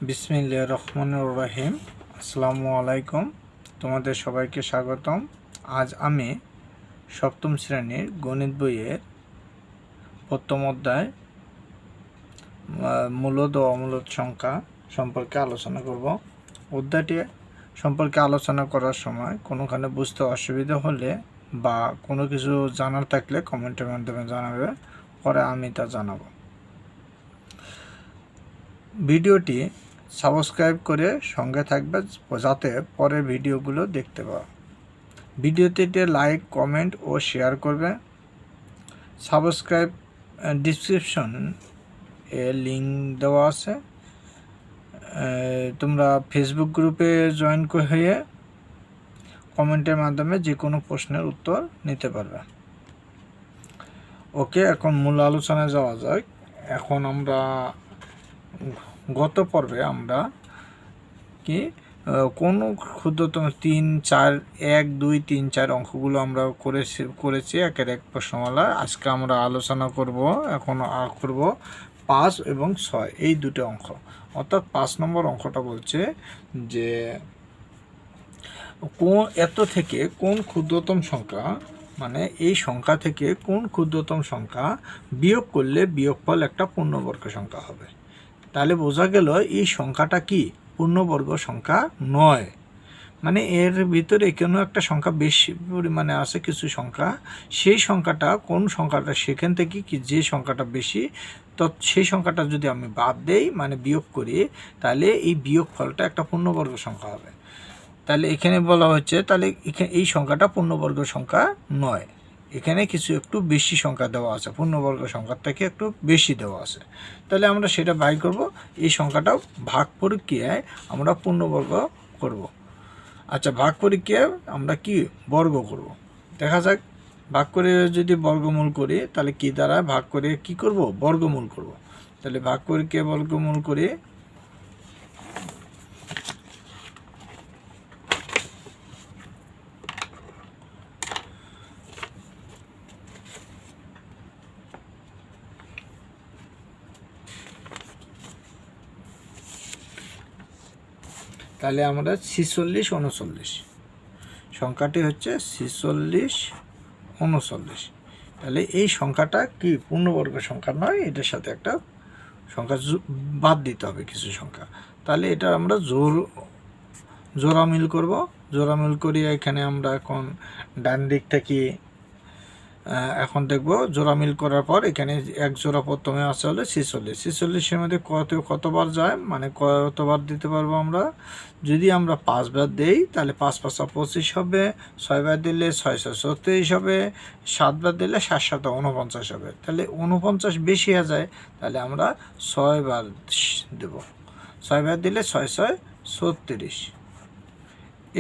বিসমিল্লাহির রহমানির রহিম। আসসালামু আলাইকুম, তোমাদের সবাইকে স্বাগতম। আজ আমি সপ্তম শ্রেণীর গণিত বইয়ের প্রথম অধ্যায় মূলদ ও অমূলদ সংখ্যা সম্পর্কে আলোচনা করব। অধ্যায়টি সম্পর্কে আলোচনা করার সময় কোনোখানে বুঝতে অসুবিধা হলে বা কোনো কিছু জানার থাকলে কমেন্টের মাধ্যমে জানাবে, পরে আমি তা জানাবো। ভিডিওটি সাবস্ক্রাইব করে সঙ্গে থাকবে যাতে পরের ভিডিওগুলো দেখতে পাও। ভিডিওটিতে লাইক, কমেন্ট ও শেয়ার করবে। সাবস্ক্রাইব ডিসক্রিপশন এ লিঙ্ক দেওয়া আছে, তোমরা ফেসবুক গ্রুপে জয়েন হয়ে কমেন্টের মাধ্যমে যে কোনো প্রশ্নের উত্তর নিতে পারবে। ওকে, এখন মূল আলোচনায় যাওয়া যাক। এখন আমরা গত পর্বে আমরা কি কোন ক্ষুদ্রতম 3, 4, 1, 2, 3, 4 অঙ্কগুলো আমরা করেছি একের এক প্রশ্নমালা। আজকে আমরা আলোচনা করব, এখন করব 5 এবং 6 এই দুটো অঙ্ক। অর্থাৎ 5 নম্বর অঙ্কটা বলছে যে এত থেকে কোন ক্ষুদ্রতম সংখ্যা, মানে এই সংখ্যা থেকে কোন ক্ষুদ্রতম সংখ্যা বিয়োগ করলে বিয়োগফল একটা পূর্ণবর্গ সংখ্যা হবে। তাহলে বোঝা গেল এই সংখ্যাটা কি পূর্ণবর্গ সংখ্যা নয়, মানে এর ভিতরে কোনো একটা সংখ্যা বেশি পরিমাণে আছে, কিছু সংখ্যা, সেই সংখ্যাটা কোন সংখ্যাটা, সেখান থেকে কি যে সংখ্যাটা বেশি, তো সেই সংখ্যাটা যদি আমি বাদ দেই মানে বিয়োগ করি, তাহলে এই বিয়োগ ফলটা একটা পূর্ণবর্গ সংখ্যা হবে। তাহলে এখানে বলা হচ্ছে তাহলে এই সংখ্যাটা পূর্ণবর্গ সংখ্যা নয়, এখানে কিছু একটু বেশি সংখ্যা দেওয়া আছে, পূর্ণবর্গ সংখ্যার থেকে একটু বেশি দেওয়া আছে। তাহলে আমরা সেটা বাই করব, এই সংখ্যাটা ভাগ প্রক্রিয়ায় আমরা পূর্ণবর্গ করব। আচ্ছা, ভাগ প্রক্রিয়ায় আমরা কি বর্গ করব, দেখা যাক। ভাগ করে যদি বর্গমূল করি তাহলে কি দ্বারা ভাগ করে কি করব, বর্গমূল করব। তাহলে ভাগ প্রক্রিয়া বর্গমূল করে তাহলে আমরা 46, 39 সংখ্যাটি হচ্ছে 46, 39। তাহলে এই সংখ্যাটা কি পূর্ণবর্গ সংখ্যা নয়, এটার সাথে একটা সংখ্যা বাদ দিতে হবে, কিছু সংখ্যা। তাহলে এটা আমরা জোড়া মিল করব। জোড়া মিল করি এখানে আমরা এখন ডান দিক থেকে এখন দেখব জোড়া মিল করার পর এখানে এক জোড়া প্রথমে আসে হলে 46। 46-এর মধ্যে কতবার যায়, মানে কতবার দিতে পারবো আমরা। যদি আমরা 5 বার দেই তাহলে 5 5 25 হবে, 6 বার দিলে 6 6 36 হবে, 7 বার দিলে 7 7 49 হবে। তাহলে 49 বেশি হয়ে যায়, তাহলে আমরা 6 বার দেব। 6 বার দিলে 6 6 36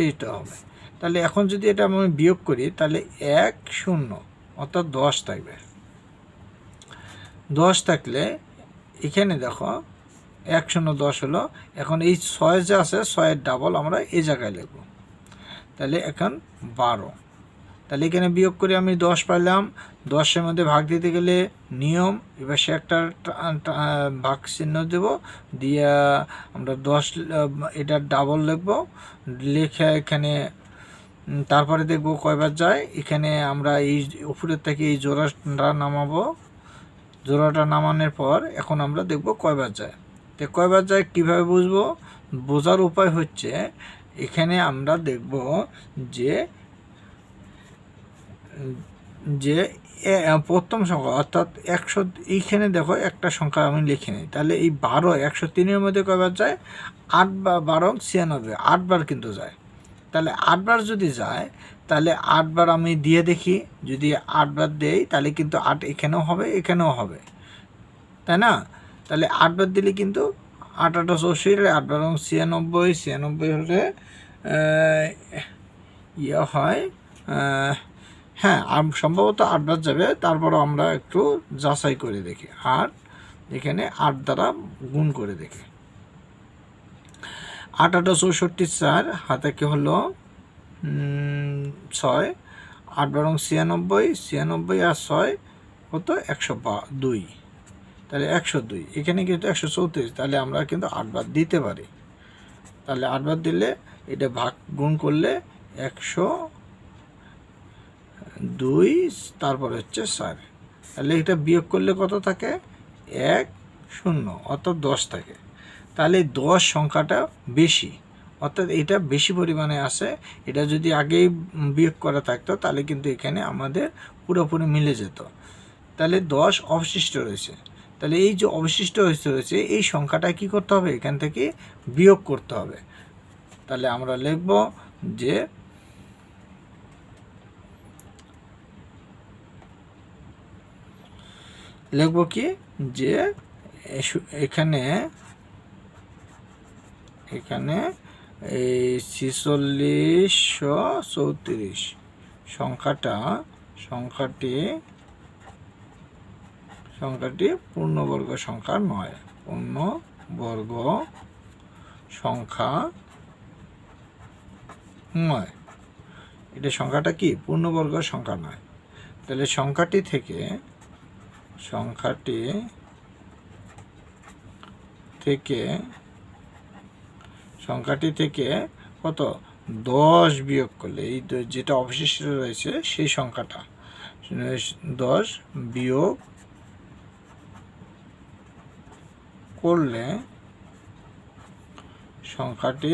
এইটা হবে। তাহলে এখন যদি এটা আমি বিয়োগ করি তাহলে 1 0 অর্থাৎ 10 থাকবে। 10 থাকলে এখানে দেখো 1 0 10 হলো। এখন এই 6 যে আছে 6-এর ডাবল আমরা এই জায়গায় লিখব, তাহলে এখন 12। তাহলে এখানে বিয়োগ করে আমি 10 পাইলাম। 10-এর মধ্যে ভাগ দিতে গেলে নিয়ম, এবার সে একটা ভাগ চিহ্ন দেব, দিয়ে আমরা 10 এটা ডাবল লিখব, লিখে এখানে তারপরে দেখব কয়বার যায়। এখানে আমরা এই উপরের থেকে এই জোড়াটা নামাবো, জোড়াটা নামানোর পর এখন আমরা দেখব কয়বার যায়। তো কয়বার যায় কীভাবে বুঝবো, বোঝার উপায় হচ্ছে এখানে আমরা দেখব যে যে প্রথম সংখ্যা অর্থাৎ 100, এইখানে দেখো একটা সংখ্যা আমি লিখে নিই। তাহলে এই 12 103-এর মধ্যে কয়বার যায়, 8 বা 12 96, 8 বার কিন্তু যায়। তাহলে 8 বার যদি যায় তাহলে 8 বার আমি দিয়ে দেখি, যদি 8 বার দেই তাহলে কিন্তু 8 এখানেও হবে এখানেও হবে, তাই না। তাহলে 8 বার দিলে কিন্তু 8 8 64, 8 বার 96, 96 হলে ইয়ে হয়, হ্যাঁ সম্ভবত 8 বার যাবে। তারপরও আমরা একটু যাচাই করে দেখি, আর এখানে 8 দ্বারা গুণ করে দেখি। 8 8 64, 4 হাতে কি হলো 6, 8 বার 96, 96 আর 6 কত 102। তাহলে 102, এখানে কিন্তু 134, তাহলে আমরা কিন্তু 8 বার দিতে পারি। তাহলে 8 বার দিলে এটা ভাগ গুণ করলে 102, তারপর হচ্ছে 4। তাহলে এটা বিয়োগ করলে কত থাকে? 10, অর্থাৎ 10 থাকে। তাহলে 10 সংখ্যাটা বেশি, অর্থাৎ এটা বেশি পরিমাণে আসে। এটা যদি আগেই বিয়োগ করা থাকতো তাহলে কিন্তু এখানে আমাদের পুরোপুরি মিলে যেত। তাহলে 10 অবশিষ্ট রয়েছে। তাহলে এই যে অবশিষ্ট রয়েছে এই সংখ্যাটা কি করতে হবে? এখান থেকে বিয়োগ করতে হবে। তাহলে আমরা লিখব যে কি যে এখানে এই 4634 সংখ্যাটি পূর্ণবর্গ সংখ্যা নয়। পূর্ণবর্গ সংখ্যা নয়। এটা সংখ্যাটা কি? পূর্ণবর্গ সংখ্যা নয়। তাহলে সংখ্যাটি থেকে কত? 10 বিয়োগ করলে এই যেটা অবশিষ্ট রয়েছে সেই সংখ্যাটা 10 বিয়োগ করলে সংখ্যাটি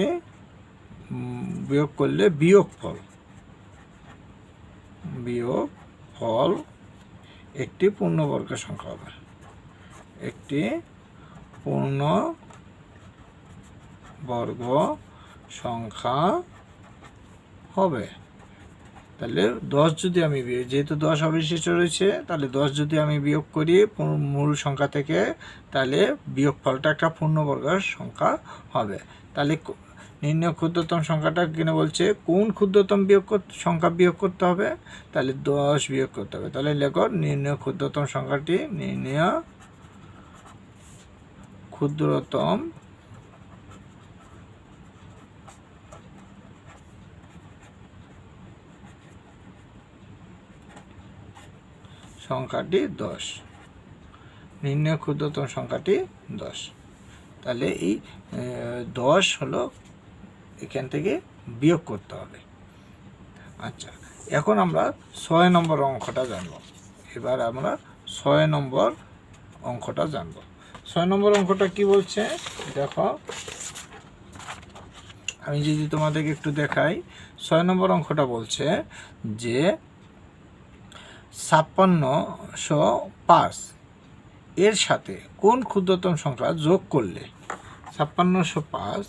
বিয়োগফল একটি পূর্ণবর্গ সংখ্যা হবে। একটি পূর্ণবর্গ সংখ্যা হবে। তাহলে 10 যদি আমি যেহেতু 10 অবশিষ্ট রয়েছে, তাহলে 10 যদি আমি বিয়োগ করি মূল সংখ্যা থেকে, তাহলে বিয়োগফলটা একটা পূর্ণবর্গ সংখ্যা হবে। তাহলে নির্ণয় ক্ষুদ্রতম সংখ্যাটা কিনে বলছে কোন ক্ষুদ্রতম সংখ্যা বিয়োগ করতে হবে? তাহলে 10 বিয়োগ করতে হবে। তাহলে লেখো নির্ণয় ক্ষুদ্রতম সংখ্যাটি। নির্ণয় ক্ষুদ্রতম সংখ্যাটি 10। নির্ণয় ক্ষুদ্রতম সংখ্যাটি 10। তাহলে এই 10 হলো এখান থেকে বিয়োগ করতে হবে। আচ্ছা, এখন আমরা 6 নম্বর অঙ্কটা জানব। এবার আমরা 6 নম্বর অঙ্কটা জানব। 6 নম্বর অঙ্কটা কি বলছে দেখো, আমি যদি তোমাদেরকে একটু দেখাই। 6 নম্বর অঙ্কটা বলছে যে 5605 এর সাথে কোন ক্ষুদ্রতম সংখ্যা যোগ করলে 5605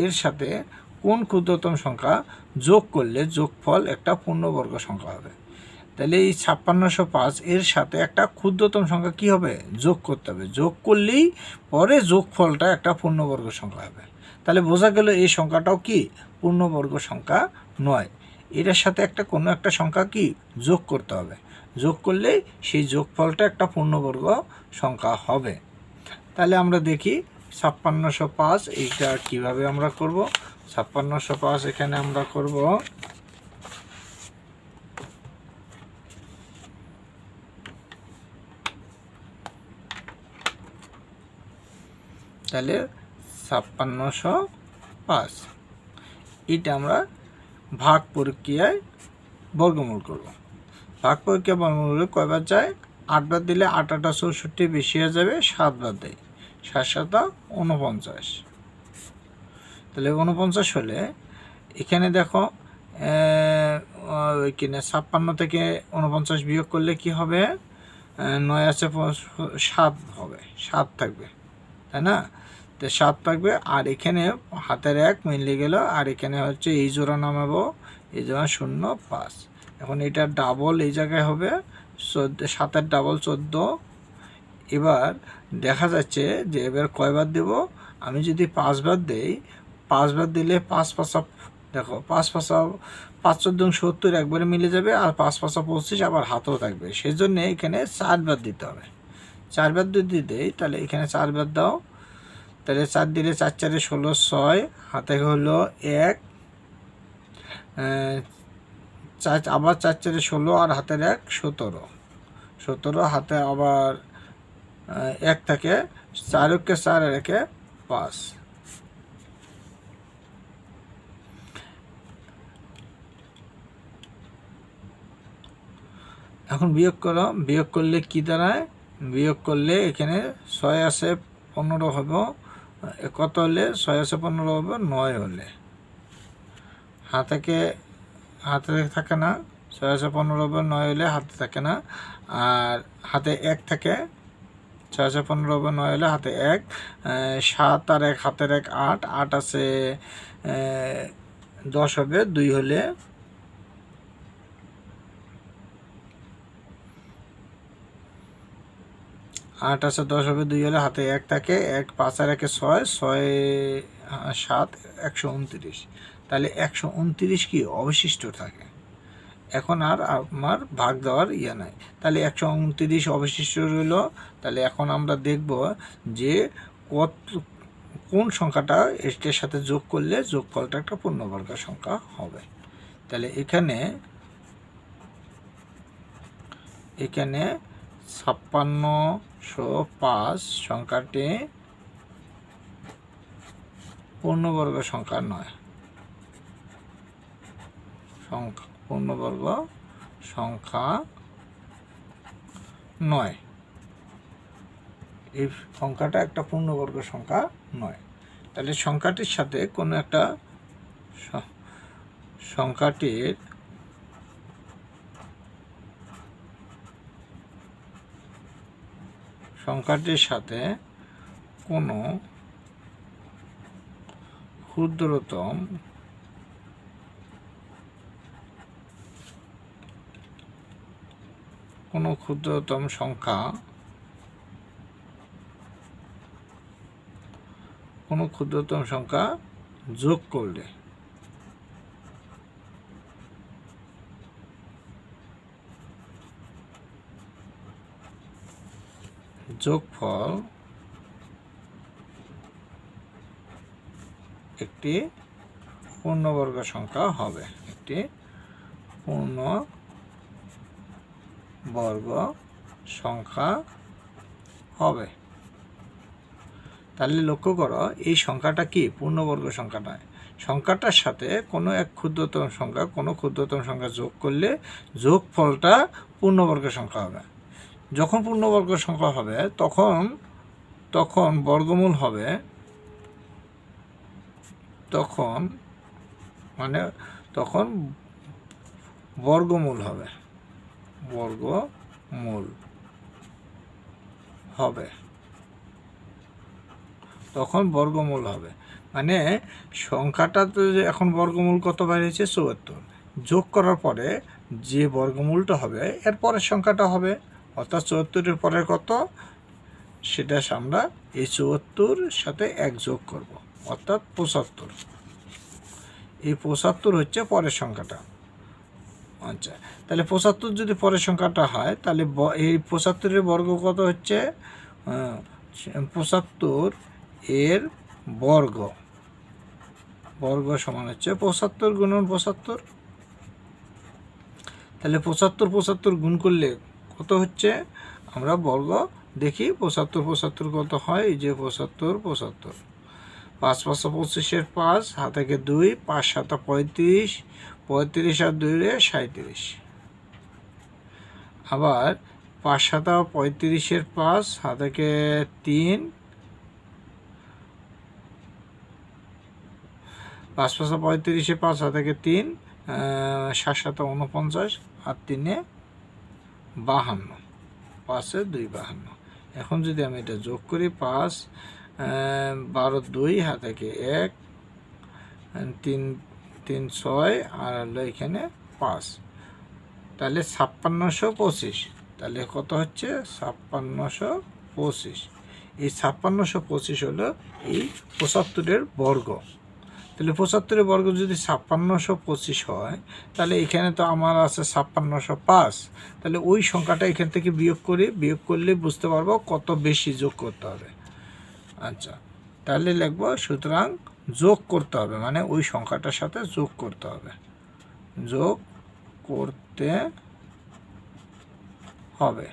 এর সাথে কোন ক্ষুদ্রতম সংখ্যা যোগ করলে যোগফল একটা পূর্ণবর্গ সংখ্যা হবে। তাহলে এই 5605 এর সাথে একটা ক্ষুদ্রতম সংখ্যা কি হবে? যোগ করতে হবে। যোগ করলেই পরে যোগফলটা একটা পূর্ণবর্গ সংখ্যা হবে। তাহলে বোঝা গেল এই সংখ্যাটাও কি? পূর্ণবর্গ সংখ্যা নয়। এটার সাথে কোনো একটা সংখ্যা কি যোগ করতে হবে। যোগ করলে সেই যোগফলটা একটা পূর্ণবর্গ সংখ্যা হবে। তাহলে আমরা দেখি 5605 এইটা কিভাবে আমরা করব। 5605 এখানে আমরা করব তাহলে 5605 এটা আমরা ভাগ প্রক্রিয়ায় বর্গমূল করব। ভাগ প্রক্রিয়া বর্গমূল করলে কয়বার যায়? 8 বার দিলে 8 8 64 বেশি হয়ে যাবে, 7 বার দেয়, 7 7 49। তাহলে 49 হলে এখানে দেখো ওইখানে 56 থেকে 49 বিয়োগ করলে কি হবে? 9 আছে 7 হবে, 7 থাকবে, তাই না? তো 7 থাকবে। আর এখানে হাতের 1 মিলে গেল, আর এখানে হচ্ছে এই জোড়া নামাবো, এই জোড়া 0 5। এখন এটা ডাবল এই জায়গায় হবে 7-এর ডাবল 14। এবার দেখা যাচ্ছে যে এবার কয়বার দেব? আমি যদি 5 বার দেই, 5 বার দিলে 5 5 দেখো 5 5 5 14 70 একবারে মিলে যাবে, আর 5 5 25 আবার হাতেও থাকবে। সেই জন্য এখানে 4 বার দিতে হবে। 4 বার যদি দেই তাহলে এখানে 4 বার দাও। তাহলে 4 দিলে 4 4 16 6, হাতে হলো 1, 4 আবার 4 4 16 আর হাতের 1 17, 17 হাতে আবার 1 থাকে 4 একে 4 আর একে 5। এখন বিয়োগ করো, বিয়োগ করলে কি দাঁড়ায়? বিয়োগ করলে এখানে 6 আছে 15 হবে, কত হলে 6 আছে 15 হবে? 9 হলে। হাতে থাকে না, 6 আছে 15 হবে, 9 হলে হাতে থাকে না। আর হাতে 1 থাকে, 6 আছে 15 হবে, 9 হলে হাতে 1, 7 আর 1 হাতের 1 8, 8 আছে 10 হবে 2 হলে। 8 আছে 10 হবে 2 হলে, হাতে 1 থাকে, 1 5 আর 1 6, 6 7 129। তাহলে 129 কি অবশিষ্ট থাকে। এখন আর আমার ভাগ দেওয়ার ইয়ে নাই, তাহলে 129 অবশিষ্ট রইল। তাহলে এখন আমরা দেখব যে কোন সংখ্যাটা এটার সাথে যোগ করলে যোগফলটা একটা পূর্ণবর্গ সংখ্যা হবে। তাহলে এখানে 5605 সংখ্যাটি পূর্ণবর্গ সংখ্যা নয়, পূর্ণবর্গ সংখ্যা নয়। এই সংখ্যাটা একটা পূর্ণবর্গ সংখ্যা নয়। তাহলে সংখ্যাটির সাথে কোনো একটা সংখ্যাটির সাথে কোনো ক্ষুদ্রতম সংখ্যা যোগ করলে যোগফল একটি পূর্ণবর্গ সংখ্যা হবে, একটি পূর্ণবর্গ সংখ্যা হবে। তাহলে লক্ষ্য করো, এই সংখ্যাটা কি পূর্ণবর্গ সংখ্যা নয়। সংখ্যাটার সাথে কোনো এক ক্ষুদ্রতম সংখ্যা যোগ করলে যোগফলটা পূর্ণবর্গ সংখ্যা হবে। যখন পূর্ণবর্গ সংখ্যা হবে তখন বর্গমূল হবে, তখন বর্গমূল হবে, তখন বর্গমূল হবে। মানে সংখ্যাটা তো এখন বর্গমূল কত বেরিয়েছে? 74। যোগ করার পরে যে বর্গমূলটা হবে এর পরের সংখ্যাটা হবে, অর্থাৎ 74-এর পরের কত, সেটা আমরা এই 74 সাথে 1 যোগ করব, অর্থাৎ 75। এই 75 হচ্ছে পরের সংখ্যাটা। আচ্ছা, তাহলে 75 যদি পরের সংখ্যাটা হয়, তাহলে এই 75-এর বর্গ কত হচ্ছে? 75 এর বর্গ সমান হচ্ছে 75 গুণন 75। তাহলে 75 গুণ করলে কত হচ্ছে? আমরা বর্গ দেখি 75 কত হয়। এই যে 75 5 5 25-এর 5, হাতে 2, 5 7 35, 35 আর 2 37। আবার 5 7 35-এর 5, হাতে 3, 5 5 35-এর 5, হাতে 3, 7 7 49 আর 3 52, 5-এ 2 52। এখন যদি আমি এটা যোগ করি, 5 12 2, হাতে 1, 3 3 6 আর হলো এখানে 5, তাহলে 5625। তাহলে কত হচ্ছে? 5625। এই 5625 হলো এই 75-এর বর্গ। তাহলে 75-এর বর্গ যদি 5625 হয়, তাহলে এখানে তো আমার আছে 5605। তাহলে ওই সংখ্যাটা এখান থেকে বিয়োগ করলে বুঝতে পারবো কত বেশি যোগ করতে হবে। আচ্ছা, তাহলে লিখবো, সুতরাং যোগ করতে হবে, মানে ওই সংখ্যাটার সাথে যোগ করতে হবে, যোগ করতে হবে।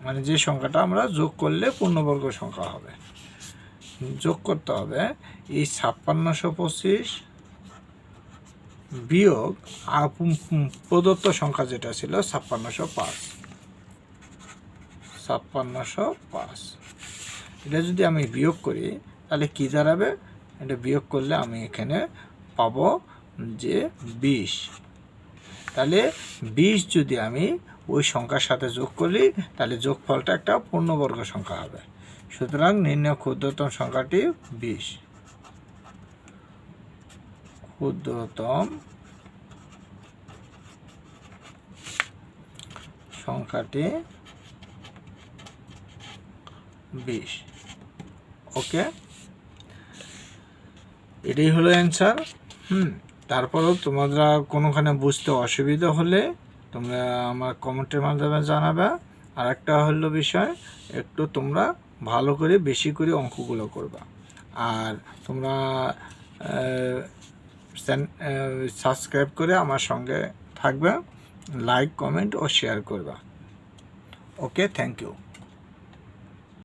মানে যে সংখ্যাটা আমরা যোগ করলে পূর্ণবর্গ সংখ্যা হবে। যোগ করতে হবে এই 5625 বিয়োগ প্রদত্ত সংখ্যা যেটা ছিল 5605। এটা যদি আমি বিয়োগ করি তাহলে কি দাঁড়াবে? এটা বিয়োগ করলে আমি এখানে পাবো যে 20। তাহলে 20 যদি আমি ওই সংখ্যার সাথে যোগ করি তাহলে যোগফলটা একটা পূর্ণবর্গ সংখ্যা হবে। সুতরাং নির্ণয় ক্ষুদ্রতম সংখ্যাটি 20। ক্ষুদ্রতম সংখ্যাটি 20। ওকে, এটাই হলো অ্যান্সার। তারপরেও তোমরা কোনোখানে বুঝতে অসুবিধা হলে তোমরা আমার কমেন্টের মাধ্যমে জানাবে। আর একটা হলো বিষয়, একটু তোমরা ভালো করে বেশি করে অঙ্কগুলো করবা। আর তোমরা সাবস্ক্রাইব করে আমার সঙ্গে থাকবে, লাইক, কমেন্ট ও শেয়ার করবা। ওকে, থ্যাংক ইউ।